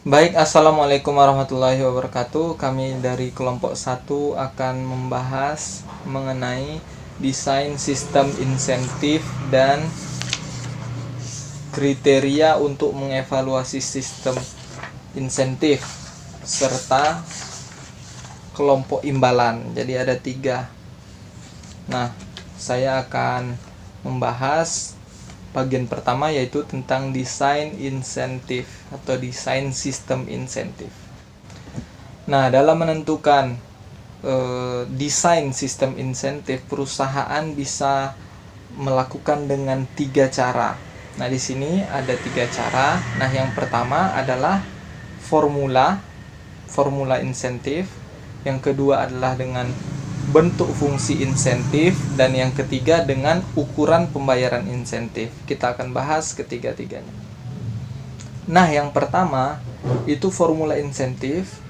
Baik, Assalamualaikum warahmatullahi wabarakatuh. Kami dari kelompok 1 akan membahas mengenai desain sistem insentif dan kriteria untuk mengevaluasi sistem insentif serta kelompok imbalan. Jadi ada 3. Nah, saya akan membahas bagian pertama, yaitu tentang desain insentif atau desain sistem insentif. Nah, dalam menentukan desain sistem insentif, perusahaan bisa melakukan dengan 3 cara. Nah, di sini ada 3 cara. Nah, yang pertama adalah formula insentif. Yang kedua adalah dengan bentuk fungsi insentif, dan yang ketiga dengan ukuran pembayaran insentif. Kita akan bahas ketiga-tiganya. Nah, yang pertama itu formula insentif.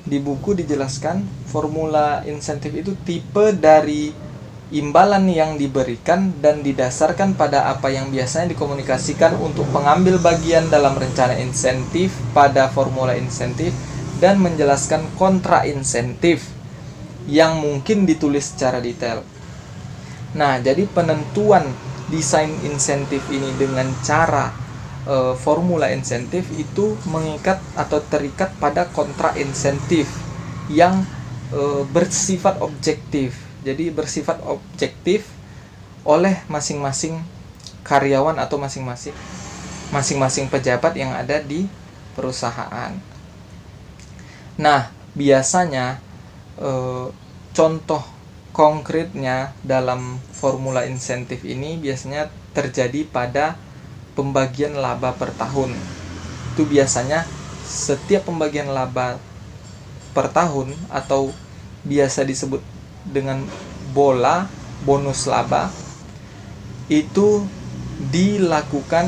Di buku dijelaskan formula insentif itu tipe dari imbalan yang diberikan dan didasarkan pada apa yang biasanya dikomunikasikan untuk pengambil bagian dalam rencana insentif pada formula insentif, dan menjelaskan kontra insentif yang mungkin ditulis secara detail. Nah, jadi penentuan desain insentif ini dengan cara formula insentif itu mengikat atau terikat pada kontra insentif yang bersifat objektif. Jadi bersifat objektif oleh masing-masing karyawan atau masing-masing pejabat yang ada di perusahaan. Nah, biasanya contoh konkretnya dalam formula insentif ini biasanya terjadi pada pembagian laba per tahun. Itu biasanya setiap pembagian laba per tahun, atau biasa disebut dengan bonus laba, itu dilakukan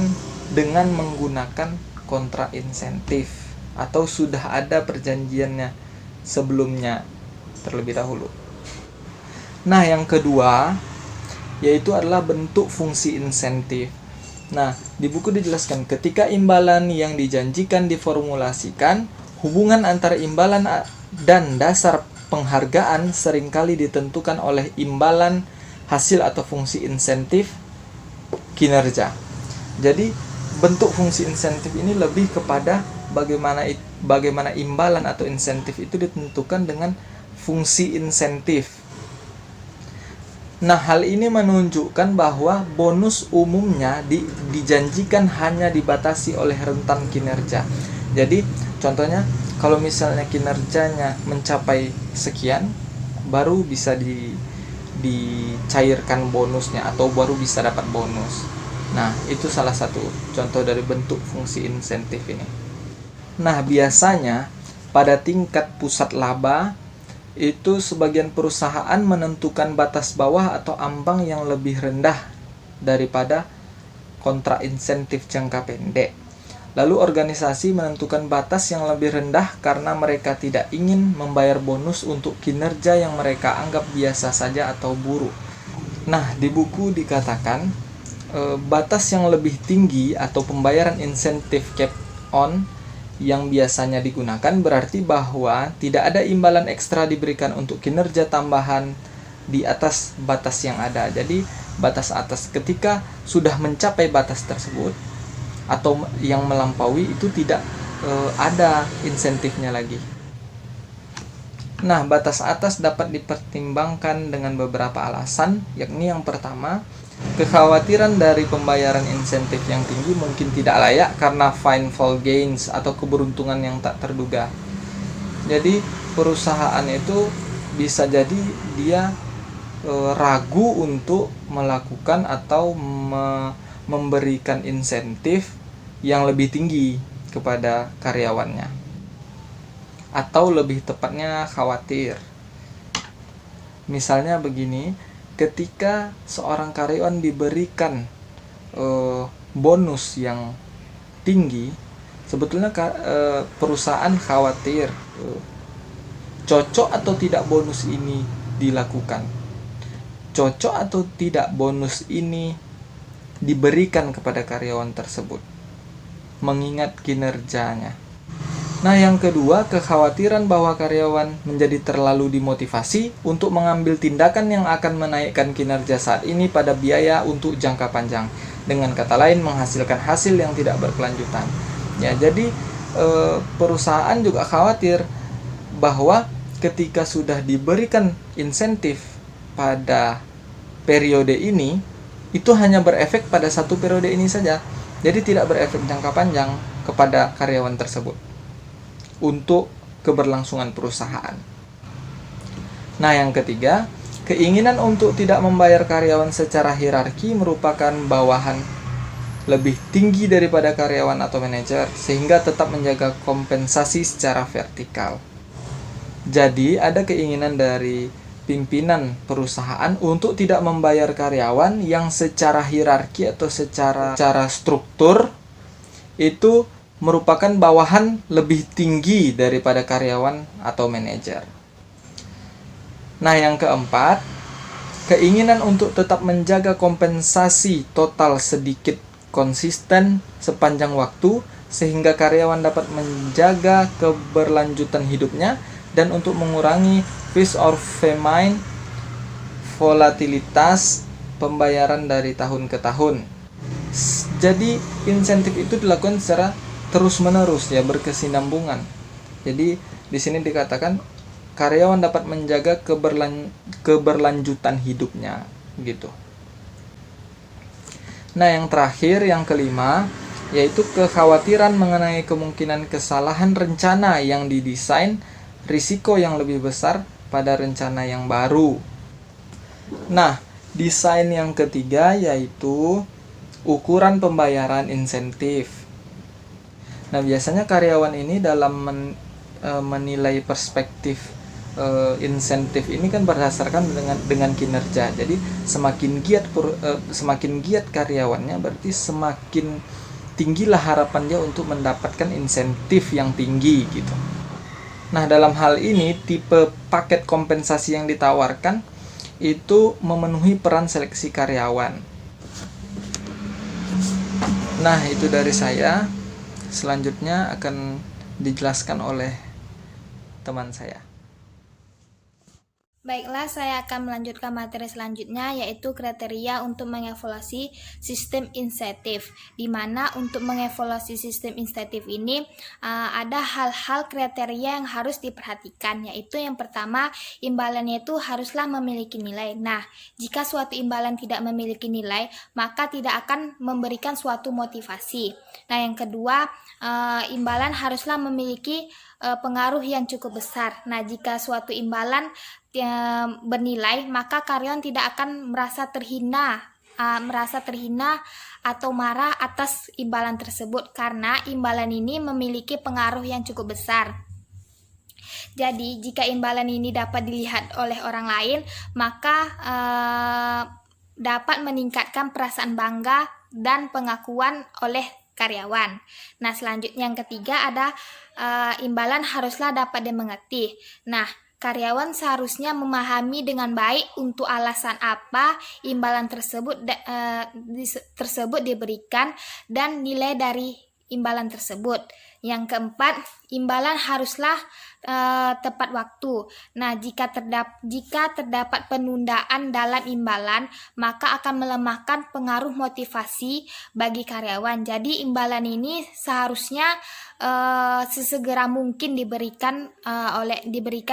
dengan menggunakan kontra insentif atau sudah ada perjanjiannya sebelumnya terlebih dahulu. Nah, yang kedua yaitu adalah bentuk fungsi insentif. Nah, di buku dijelaskan ketika imbalan yang dijanjikan diformulasikan, hubungan antara imbalan dan dasar penghargaan seringkali ditentukan oleh imbalan hasil atau fungsi insentif kinerja. Jadi, bentuk fungsi insentif ini lebih kepada bagaimana imbalan atau insentif itu ditentukan dengan fungsi insentif. Nah, hal ini menunjukkan bahwa bonus umumnya dijanjikan hanya dibatasi oleh rentan kinerja. Jadi, contohnya kalau misalnya kinerjanya mencapai sekian, baru bisa dicairkan bonusnya atau baru bisa dapat bonus. Nah, itu salah satu contoh dari bentuk fungsi insentif ini. Nah, biasanya pada tingkat pusat laba itu sebagian perusahaan menentukan batas bawah atau ambang yang lebih rendah daripada kontra insentif jangka pendek. Lalu organisasi menentukan batas yang lebih rendah karena mereka tidak ingin membayar bonus untuk kinerja yang mereka anggap biasa saja atau buruk. Nah, di buku dikatakan batas yang lebih tinggi atau pembayaran insentif cap on yang biasanya digunakan berarti bahwa tidak ada imbalan ekstra diberikan untuk kinerja tambahan di atas batas yang ada. Jadi batas atas, ketika sudah mencapai batas tersebut atau yang melampaui itu tidak ada insentifnya lagi. Nah, batas atas dapat dipertimbangkan dengan beberapa alasan, yakni yang pertama, kekhawatiran dari pembayaran insentif yang tinggi mungkin tidak layak karena windfall gains atau keberuntungan yang tak terduga. Jadi perusahaan itu bisa jadi dia ragu untuk melakukan atau memberikan insentif yang lebih tinggi kepada karyawannya, atau lebih tepatnya khawatir. Misalnya begini, ketika seorang karyawan diberikan bonus yang tinggi, sebetulnya perusahaan khawatir cocok atau tidak bonus ini dilakukan, cocok atau tidak bonus ini diberikan kepada karyawan tersebut mengingat kinerjanya. Nah, yang kedua, kekhawatiran bahwa karyawan menjadi terlalu dimotivasi untuk mengambil tindakan yang akan menaikkan kinerja saat ini pada biaya untuk jangka panjang. Dengan kata lain, menghasilkan hasil yang tidak berkelanjutan. Ya, jadi perusahaan juga khawatir bahwa ketika sudah diberikan insentif pada periode ini, itu hanya berefek pada satu periode ini saja. Jadi tidak berefek jangka panjang kepada karyawan tersebut untuk keberlangsungan perusahaan. Nah, yang ketiga, keinginan untuk tidak membayar karyawan secara hierarki merupakan bawahan lebih tinggi daripada karyawan atau manajer, sehingga tetap menjaga kompensasi secara vertikal. Jadi, ada keinginan dari pimpinan perusahaan untuk tidak membayar karyawan yang secara hierarki atau secara struktur itu merupakan bawahan lebih tinggi daripada karyawan atau manajer. Nah, yang keempat, keinginan untuk tetap menjaga kompensasi total sedikit konsisten sepanjang waktu sehingga karyawan dapat menjaga keberlanjutan hidupnya dan untuk mengurangi feast or famine volatilitas pembayaran dari tahun ke tahun. Jadi insentif itu dilakukan secara terus-menerus, ya, berkesinambungan. Jadi di sini dikatakan karyawan dapat menjaga keberlanjutan hidupnya gitu. Nah, yang terakhir, yang kelima, yaitu kekhawatiran mengenai kemungkinan kesalahan rencana yang didesain, risiko yang lebih besar pada rencana yang baru. Nah, desain yang ketiga yaitu ukuran pembayaran insentif. Nah, biasanya karyawan ini dalam menilai perspektif insentif ini kan berdasarkan dengan kinerja. Jadi semakin giat karyawannya, berarti semakin tinggilah harapan dia untuk mendapatkan insentif yang tinggi gitu. Nah, dalam hal ini tipe paket kompensasi yang ditawarkan itu memenuhi peran seleksi karyawan. Nah, itu dari saya. Selanjutnya akan dijelaskan oleh teman saya. Baiklah, saya akan melanjutkan materi selanjutnya, yaitu kriteria untuk mengevaluasi sistem insentif. Di mana untuk mengevaluasi sistem insentif ini ada hal-hal kriteria yang harus diperhatikan, yaitu yang pertama, imbalannya itu haruslah memiliki nilai. Nah, jika suatu imbalan tidak memiliki nilai, maka tidak akan memberikan suatu motivasi. Nah, yang kedua, imbalan haruslah memiliki pengaruh yang cukup besar. Nah, jika suatu imbalan bernilai, maka karyawan tidak akan merasa terhina atau marah atas imbalan tersebut, karena imbalan ini memiliki pengaruh yang cukup besar. Jadi, jika imbalan ini dapat dilihat oleh orang lain, maka dapat meningkatkan perasaan bangga dan pengakuan oleh karyawan. Nah, selanjutnya yang ketiga ada imbalan haruslah dapat dimengerti. Nah, karyawan seharusnya memahami dengan baik untuk alasan apa imbalan tersebut diberikan dan nilai dari imbalan tersebut. Yang keempat, imbalan haruslah tepat waktu. Nah, jika terdapat penundaan dalam imbalan, maka akan melemahkan pengaruh motivasi bagi karyawan. Jadi, imbalan ini seharusnya sesegera mungkin diberikan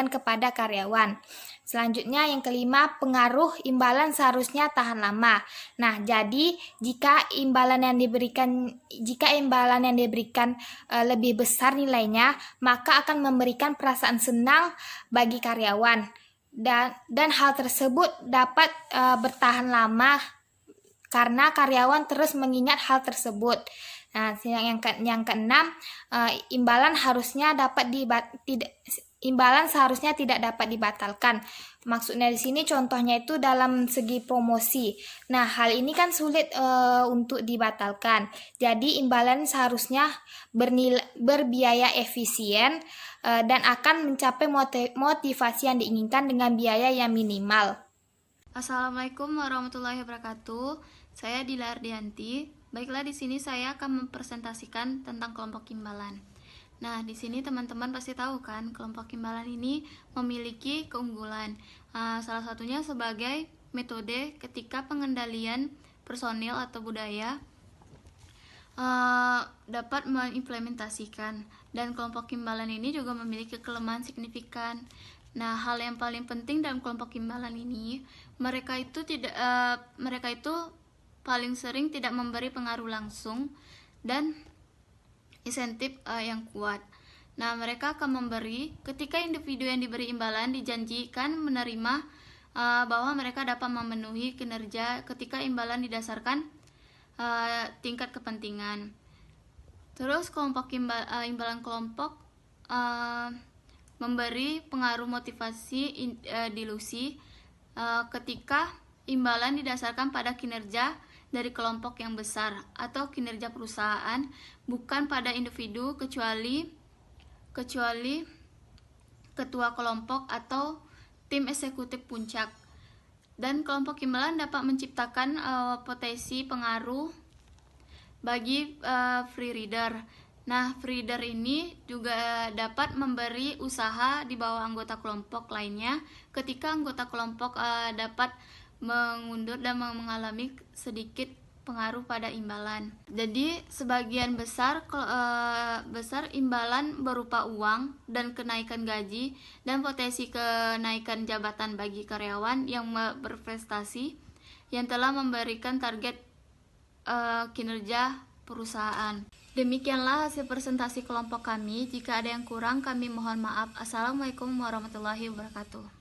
kepada karyawan. Selanjutnya yang kelima, pengaruh imbalan seharusnya tahan lama. Nah, jadi jika imbalan yang diberikan lebih besar nilainya, maka akan memberikan perasaan senang bagi karyawan, dan hal tersebut dapat bertahan lama karena karyawan terus mengingat hal tersebut. Nah, yang keenam, imbalan seharusnya tidak dapat dibatalkan. Maksudnya di sini contohnya itu dalam segi promosi. Nah, hal ini kan sulit untuk dibatalkan. Jadi imbalan seharusnya berbiaya efisien dan akan mencapai motivasi yang diinginkan dengan biaya yang minimal. Assalamualaikum warahmatullahi wabarakatuh. Saya Dila Ardianti. Baiklah, di sini saya akan mempresentasikan tentang kelompok imbalan. Nah, di sini teman-teman pasti tahu kan, kelompok imbalan ini memiliki keunggulan. Salah satunya sebagai metode ketika pengendalian personil atau budaya dapat mengimplementasikan, dan kelompok imbalan ini juga memiliki kelemahan signifikan. Nah, hal yang paling penting dalam kelompok imbalan ini, mereka itu paling sering tidak memberi pengaruh langsung dan insentif yang kuat. Nah, mereka akan memberi ketika individu yang diberi imbalan dijanjikan menerima bahwa mereka dapat memenuhi kinerja ketika imbalan didasarkan tingkat kepentingan. Terus imbalan kelompok memberi pengaruh motivasi dilusi ketika imbalan didasarkan pada kinerja dari kelompok yang besar atau kinerja perusahaan, bukan pada individu kecuali ketua kelompok atau tim eksekutif puncak. Dan kelompok imbalan dapat menciptakan potensi pengaruh bagi free rider. Nah, free rider ini juga dapat memberi usaha di bawah anggota kelompok lainnya ketika anggota kelompok dapat mengundur dan mengalami sedikit pengaruh pada imbalan. Jadi sebagian besar imbalan berupa uang dan kenaikan gaji dan potensi kenaikan jabatan bagi karyawan yang berprestasi yang telah memberikan target kinerja perusahaan. Demikianlah hasil presentasi kelompok kami. Jika ada yang kurang, kami mohon maaf. Assalamualaikum warahmatullahi wabarakatuh.